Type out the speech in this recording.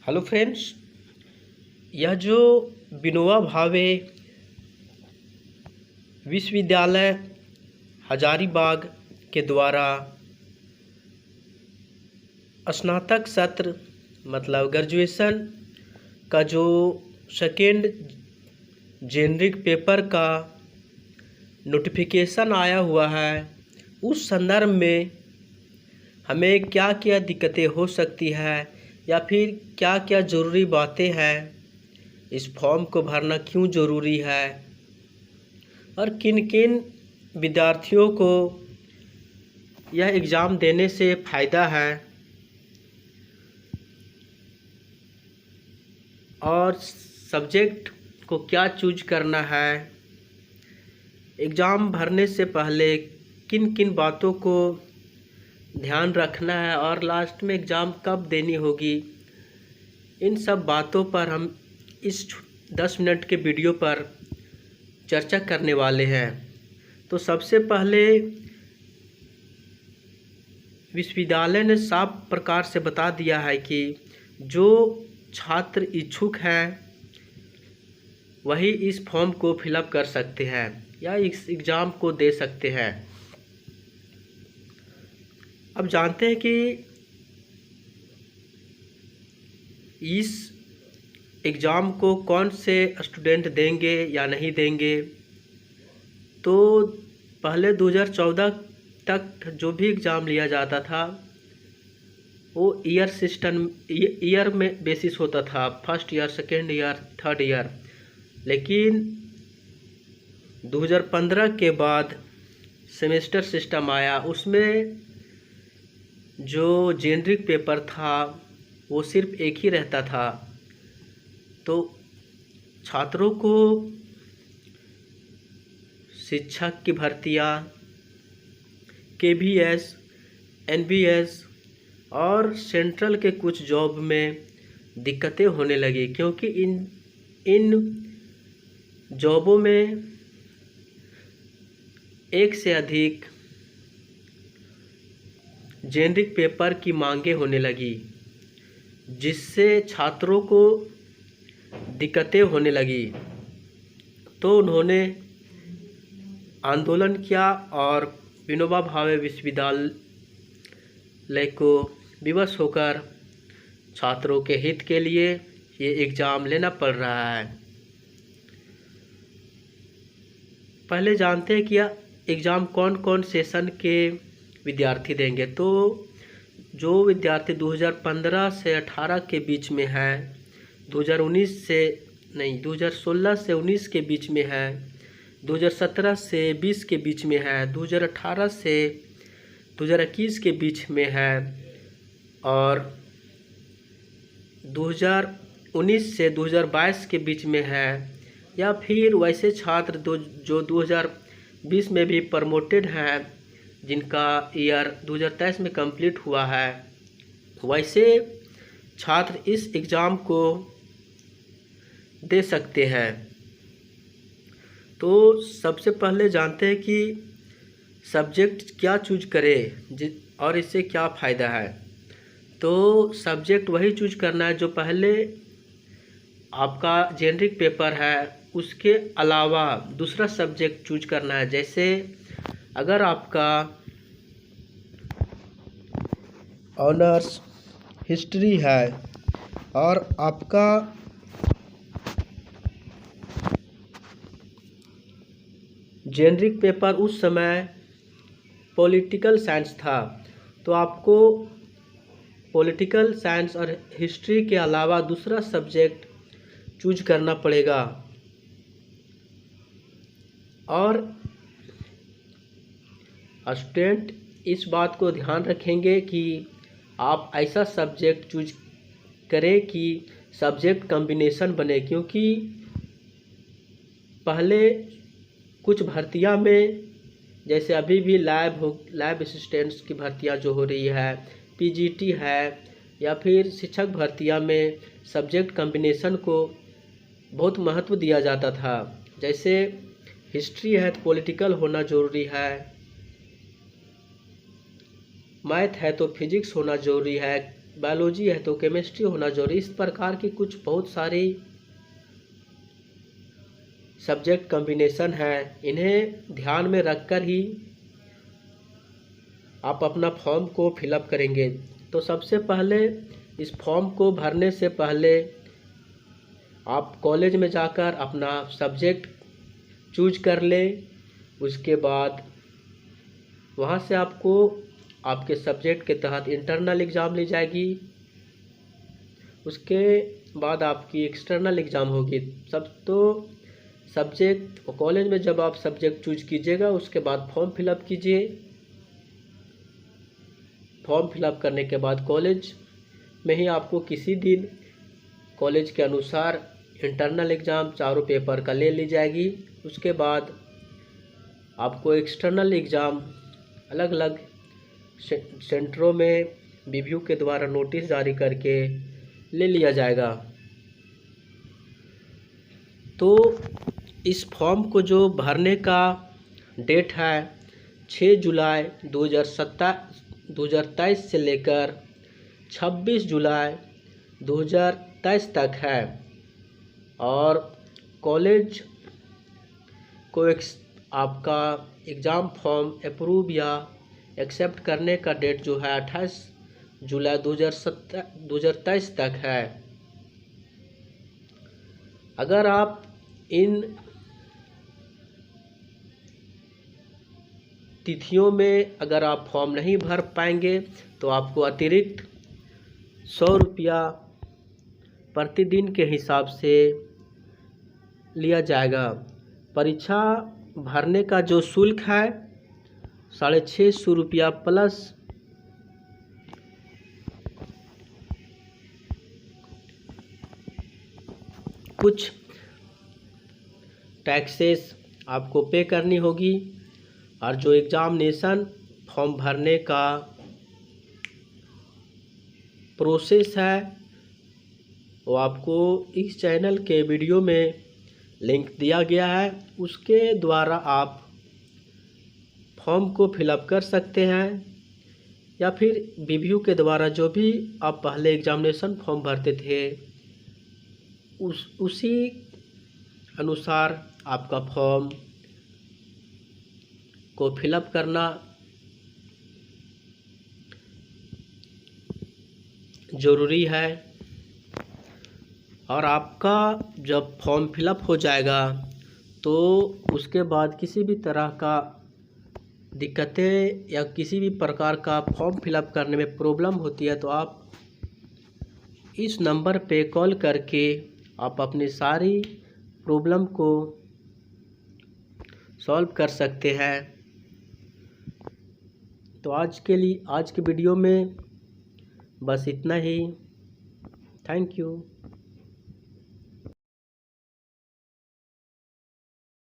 Hello friends, यह जो विनोबा भावे विश्वविद्यालय हजारीबाग के द्वारा स्नातक सत्र मतलब ग्रेजुएशन का जो सेकेंड जेनरिक पेपर का नोटिफिकेशन आया हुआ है, उस संदर्भ में हमें क्या क्या दिक्कतें हो सकती है या फिर क्या क्या ज़रूरी बातें हैं, इस फॉर्म को भरना क्यों ज़रूरी है और किन किन विद्यार्थियों को यह एग्ज़ाम देने से फ़ायदा है और सब्जेक्ट को क्या चूज करना है, एग्ज़ाम भरने से पहले किन किन बातों को ध्यान रखना है और लास्ट में एग्ज़ाम कब देनी होगी, इन सब बातों पर हम इस 10 मिनट के वीडियो पर चर्चा करने वाले हैं। तो सबसे पहले विश्वविद्यालय ने साफ प्रकार से बता दिया है कि जो छात्र इच्छुक हैं वही इस फॉर्म को फिलअप कर सकते हैं या इस एग्ज़ाम को दे सकते हैं। अब जानते हैं कि इस एग्ज़ाम को कौन से स्टूडेंट देंगे या नहीं देंगे। तो पहले 2014 तक जो भी एग्ज़ाम लिया जाता था वो ईयर में बेसिस होता था, first year, second year, third year. लेकिन 2015 के बाद सेमेस्टर सिस्टम आया, उसमें जो जेनरिक पेपर था वो सिर्फ एक ही रहता था। तो छात्रों को शिक्षक की भर्तियाँ, KVS, NBS और सेंट्रल के कुछ जॉब में दिक्कतें होने लगी, क्योंकि इन जॉबों में एक से अधिक जेनरिक पेपर की मांगें होने लगी, जिससे छात्रों को दिक्कतें होने लगी। तो उन्होंने आंदोलन किया और विनोबा भावे विश्वविद्यालय को विवश होकर छात्रों के हित के लिए ये एग्ज़ाम लेना पड़ रहा है। पहले जानते हैं कि यह एग्ज़ाम कौन कौन सेशन के विद्यार्थी देंगे। तो जो विद्यार्थी 2015 से 18 के बीच में है, 2016 से 19 के बीच में है, 2017 से 20 के बीच में है, 2018 से 2021 के बीच में है और 2019 से 2022 के बीच में है, या फिर वैसे छात्र जो 2020 में भी प्रमोटेड हैं, जिनका ईयर 2023 में कंप्लीट हुआ है, वैसे छात्र इस एग्ज़ाम को दे सकते हैं। तो सबसे पहले जानते हैं कि सब्जेक्ट क्या चूज करें और इससे क्या फ़ायदा है। तो सब्जेक्ट वही चूज करना है जो पहले आपका जेनरिक पेपर है, उसके अलावा दूसरा सब्जेक्ट चूज करना है। जैसे अगर आपका ऑनर्स हिस्ट्री है और आपका जेनरिक पेपर उस समय पॉलिटिकल साइंस था, तो आपको पॉलिटिकल साइंस और हिस्ट्री के अलावा दूसरा सब्जेक्ट चूज करना पड़ेगा। और स्टूडेंट इस बात को ध्यान रखेंगे कि आप ऐसा सब्जेक्ट चूज करें कि सब्जेक्ट कॉम्बिनेशन बने, क्योंकि पहले कुछ भर्तियां में, जैसे अभी भी लैब असिस्टेंट्स की भर्तियां जो हो रही है, PGT है, या फिर शिक्षक भर्तियां में सब्जेक्ट कॉम्बिनेशन को बहुत महत्व दिया जाता था। जैसे हिस्ट्री है तो पॉलिटिकल होना ज़रूरी है, मैथ है तो फिजिक्स होना ज़रूरी है, बायोलॉजी है तो केमिस्ट्री होना जरूरी। इस प्रकार की कुछ बहुत सारी सब्जेक्ट कॉम्बिनेशन है, इन्हें ध्यान में रखकर ही आप अपना फॉर्म को फिलअप करेंगे। तो सबसे पहले इस फॉर्म को भरने से पहले आप कॉलेज में जाकर अपना सब्जेक्ट चूज कर लें। उसके बाद वहाँ से आपको आपके सब्जेक्ट के तहत इंटरनल एग्ज़ाम ली जाएगी। उसके बाद आपकी एक्सटर्नल एग्ज़ाम होगी। सब तो सब्जेक्ट कॉलेज में जब आप सब्जेक्ट चूज कीजिएगा उसके बाद फॉर्म फिलअप कीजिए। फॉर्म फिलअप करने के बाद कॉलेज में ही आपको किसी दिन कॉलेज के अनुसार इंटरनल एग्ज़ाम चारों पेपर का ले ली जाएगी। उसके बाद आपको एक्सटर्नल एग्ज़ाम अलग अलग सेंटरों में बीबीयू के द्वारा नोटिस जारी करके ले लिया जाएगा। तो इस फॉर्म को जो भरने का डेट है 6 जुलाई 2023 से लेकर 26 जुलाई 2023 तक है। और कॉलेज को आपका एग्ज़ाम फॉर्म अप्रूव या एक्सेप्ट करने का डेट जो है 28 जुलाई 2023 तक है। अगर आप इन तिथियों में अगर आप फॉर्म नहीं भर पाएंगे तो आपको अतिरिक्त 100 रुपया प्रतिदिन के हिसाब से लिया जाएगा। परीक्षा भरने का जो शुल्क है 650 रुपया प्लस कुछ टैक्सेस आपको पे करनी होगी। और जो एग्ज़ामिनेशन फॉर्म भरने का प्रोसेस है वो आपको इस चैनल के वीडियो में लिंक दिया गया है, उसके द्वारा आप फॉर्म को फिलअप कर सकते हैं। या फिर बीबीयू के द्वारा जो भी आप पहले एग्ज़ामिनेशन फॉर्म भरते थे उसी अनुसार आपका फॉर्म को फिलअप करना ज़रूरी है। और आपका जब फॉर्म फिलअप हो जाएगा तो उसके बाद किसी भी तरह का दिक्कतें या किसी भी प्रकार का फॉर्म फिलअप करने में प्रॉब्लम होती है तो आप इस नंबर पे कॉल करके आप अपनी सारी प्रॉब्लम को सॉल्व कर सकते हैं। तो आज के वीडियो में बस इतना ही। Thank you.